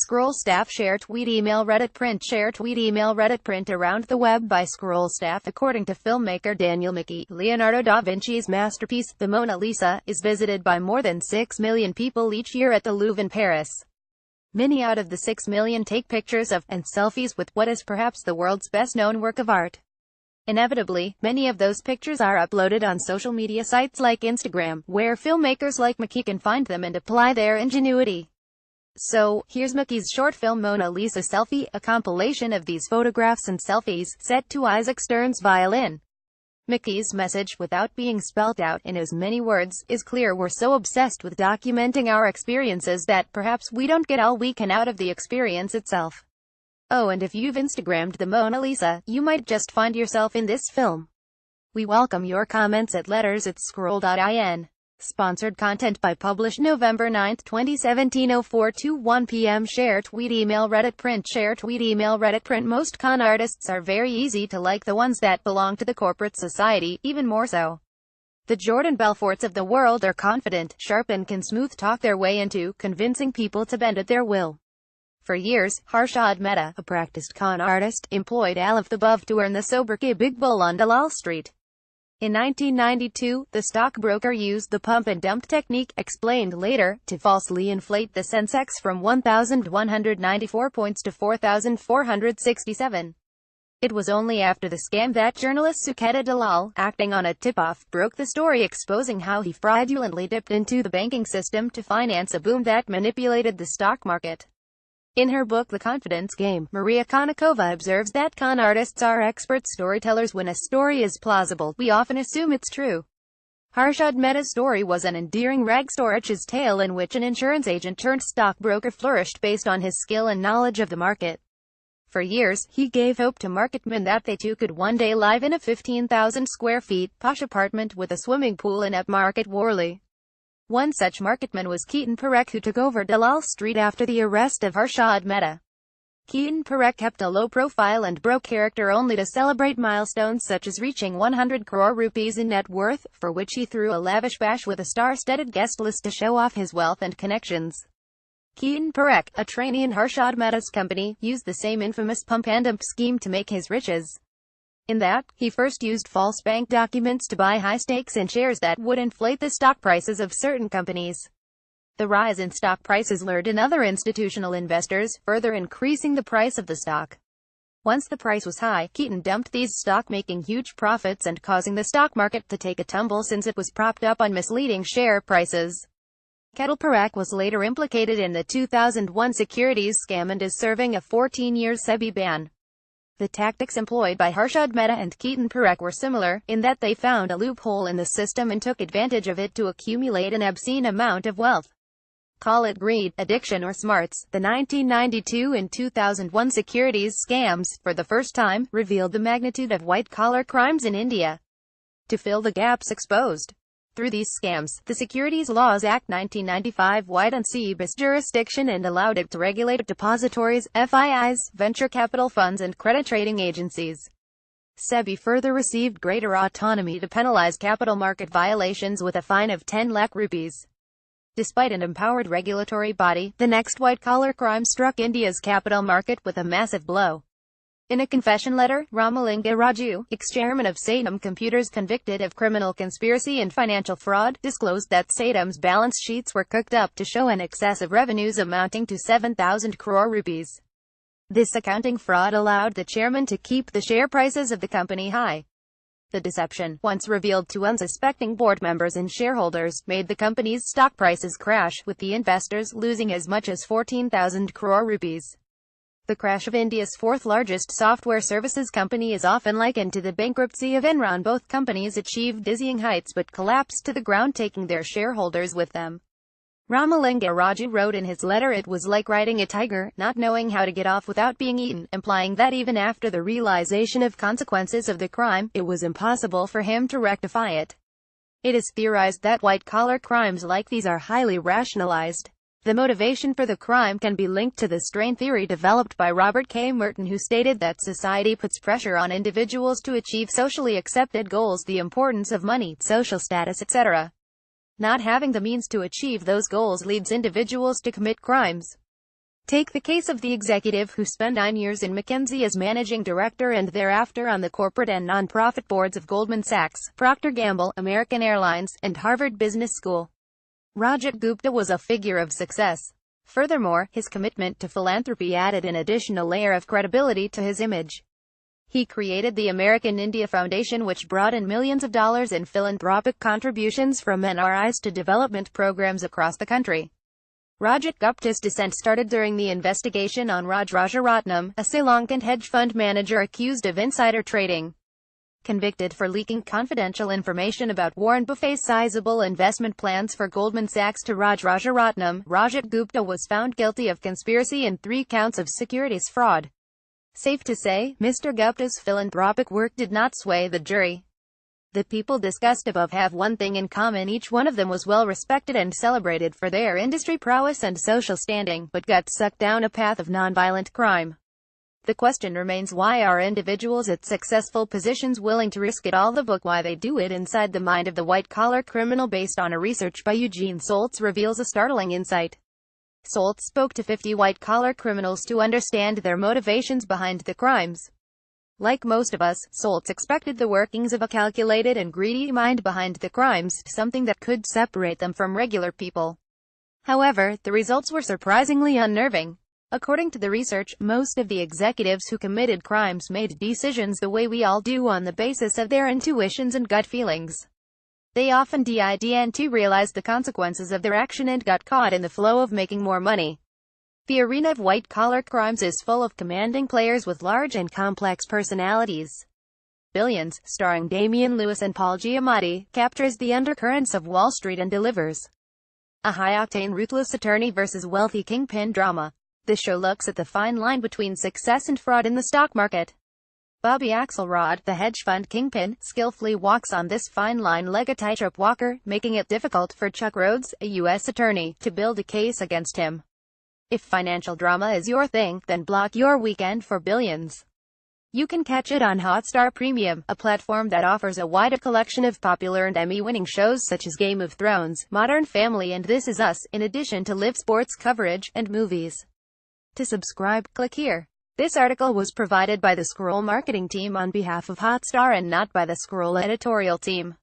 Scroll staff share tweet email Reddit print share tweet email Reddit print around the web by Scroll staff. According to filmmaker Daniel Mickey, Leonardo da Vinci's masterpiece, the Mona Lisa, is visited by more than 6 million people each year at the Louvre in Paris. Many out of the 6 million take pictures of, and selfies with, what is perhaps the world's best-known work of art. Inevitably, many of those pictures are uploaded on social media sites like Instagram, where filmmakers like Mickey can find them and apply their ingenuity. So, here's Mickey's short film Mona Lisa Selfie, a compilation of these photographs and selfies, set to Isaac Stern's violin. Mickey's message, without being spelled out in as many words, is clear. We're so obsessed with documenting our experiences that perhaps we don't get all we can out of the experience itself. Oh, and if you've Instagrammed the Mona Lisa, you might just find yourself in this film. We welcome your comments at letters@scroll.in. Sponsored content by Publish November 9, 2017 0421 p.m. Share tweet email Reddit print share tweet email Reddit print. Most con artists are very easy to like, the ones that belong to the corporate society, even more so. The Jordan Belforts of the world are confident, sharp and can smooth talk their way into convincing people to bend at their will. For years, Harshad Mehta, a practiced con artist, employed Alif the Buff to earn the sobriquet Big Bull on Dalal Street. In 1992, the stockbroker used the pump-and-dump technique, explained later, to falsely inflate the Sensex from 1,194 points to 4,467. It was only after the scam that journalist Suketa Dalal, acting on a tip-off, broke the story, exposing how he fraudulently dipped into the banking system to finance a boom that manipulated the stock market. In her book The Confidence Game, Maria Konnikova observes that con artists are expert storytellers. When a story is plausible, we often assume it's true. Harshad Mehta's story was an endearing Ragstorach's tale in which an insurance agent turned stockbroker flourished based on his skill and knowledge of the market. For years, he gave hope to marketmen that they too could one day live in a 15,000 square feet, posh apartment with a swimming pool in upmarket Worli. One such marketman was Keaton Parekh, who took over Dalal Street after the arrest of Harshad Mehta. Keaton Parekh kept a low profile and broke character only to celebrate milestones such as reaching 100 crore rupees in net worth, for which he threw a lavish bash with a star-studded guest list to show off his wealth and connections. Keaton Parekh, a trainee in Harshad Mehta's company, used the same infamous pump-and-dump scheme to make his riches. In that, he first used false bank documents to buy high stakes in shares that would inflate the stock prices of certain companies. The rise in stock prices lured in other institutional investors, further increasing the price of the stock. Once the price was high, Keaton dumped these stock, making huge profits and causing the stock market to take a tumble since it was propped up on misleading share prices. Keaton Parekh was later implicated in the 2001 securities scam and is serving a 14-year SEBI ban. The tactics employed by Harshad Mehta and Keaton Parekh were similar, in that they found a loophole in the system and took advantage of it to accumulate an obscene amount of wealth. Call it greed, addiction or smarts. The 1992 and 2001 securities scams, for the first time, revealed the magnitude of white-collar crimes in India. To fill the gaps exposed through these scams, the Securities Laws Act 1995 widened SEBI's jurisdiction and allowed it to regulate depositories, FIIs, venture capital funds and credit trading agencies. SEBI further received greater autonomy to penalize capital market violations with a fine of 10 lakh rupees. Despite an empowered regulatory body, the next white-collar crime struck India's capital market with a massive blow. In a confession letter, Ramalinga Raju, ex-chairman of Satyam Computers convicted of criminal conspiracy and financial fraud, disclosed that Satyam's balance sheets were cooked up to show an excess of revenues amounting to 7,000 crore rupees. This accounting fraud allowed the chairman to keep the share prices of the company high. The deception, once revealed to unsuspecting board members and shareholders, made the company's stock prices crash, with the investors losing as much as 14,000 crore rupees. The crash of India's fourth-largest software services company is often likened to the bankruptcy of Enron. Both companies achieved dizzying heights but collapsed to the ground, taking their shareholders with them. Ramalinga Raju wrote in his letter, "It was like riding a tiger, not knowing how to get off without being eaten," implying that even after the realization of consequences of the crime, it was impossible for him to rectify it. It is theorized that white-collar crimes like these are highly rationalized. The motivation for the crime can be linked to the strain theory developed by Robert K. Merton, who stated that society puts pressure on individuals to achieve socially accepted goals, the importance of money, social status, etc. Not having the means to achieve those goals leads individuals to commit crimes. Take the case of the executive who spent 9 years in McKinsey as managing director and thereafter on the corporate and nonprofit boards of Goldman Sachs, Procter & Gamble, American Airlines, and Harvard Business School. Rajat Gupta was a figure of success. Furthermore, his commitment to philanthropy added an additional layer of credibility to his image. He created the American India Foundation, which brought in millions of dollars in philanthropic contributions from NRIs to development programs across the country. Rajat Gupta's descent started during the investigation on Rajaratnam, a Sri Lankan hedge fund manager accused of insider trading. Convicted for leaking confidential information about Warren Buffett's sizable investment plans for Goldman Sachs to Rajaratnam, Rajat Gupta was found guilty of conspiracy and 3 counts of securities fraud. Safe to say, Mr. Gupta's philanthropic work did not sway the jury. The people discussed above have one thing in common: each one of them was well respected and celebrated for their industry prowess and social standing, but got sucked down a path of nonviolent crime. The question remains, why are individuals at successful positions willing to risk it all? The book Why They Do It Inside the Mind of the White-Collar Criminal, based on a research by Eugene Soltz, reveals a startling insight. Soltz spoke to 50 white-collar criminals to understand their motivations behind the crimes. Like most of us, Soltz expected the workings of a calculated and greedy mind behind the crimes, something that could separate them from regular people. However, the results were surprisingly unnerving. According to the research, most of the executives who committed crimes made decisions the way we all do, on the basis of their intuitions and gut feelings. They often didn't realize the consequences of their action and got caught in the flow of making more money. The arena of white-collar crimes is full of commanding players with large and complex personalities. Billions, starring Damian Lewis and Paul Giamatti, captures the undercurrents of Wall Street and delivers a high-octane, ruthless attorney versus wealthy kingpin drama. The show looks at the fine line between success and fraud in the stock market. Bobby Axelrod, the hedge fund kingpin, skillfully walks on this fine line like a tightrope walker, making it difficult for Chuck Rhoades, a U.S. attorney, to build a case against him. If financial drama is your thing, then block your weekend for Billions. You can catch it on Hotstar Premium, a platform that offers a wider collection of popular and Emmy-winning shows such as Game of Thrones, Modern Family, and This Is Us, in addition to live sports coverage and movies. To subscribe, click here. This article was provided by the Scroll marketing team on behalf of Hotstar and not by the Scroll editorial team.